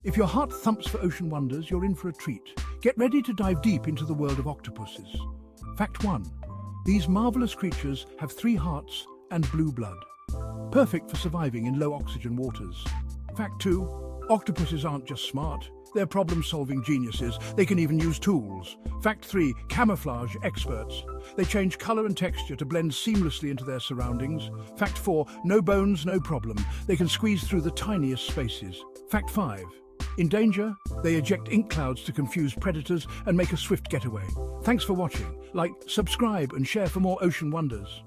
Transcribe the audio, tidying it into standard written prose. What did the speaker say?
If your heart thumps for ocean wonders, you're in for a treat. Get ready to dive deep into the world of octopuses. Fact 1. These marvelous creatures have 3 hearts and blue blood. Perfect for surviving in low oxygen waters. Fact 2. Octopuses aren't just smart. They're problem-solving geniuses. They can even use tools. Fact 3. Camouflage experts. They change color and texture to blend seamlessly into their surroundings. Fact 4. No bones, no problem. They can squeeze through the tiniest spaces. Fact 5. In danger, they eject ink clouds to confuse predators and make a swift getaway. Thanks for watching. Like, subscribe and share for more ocean wonders.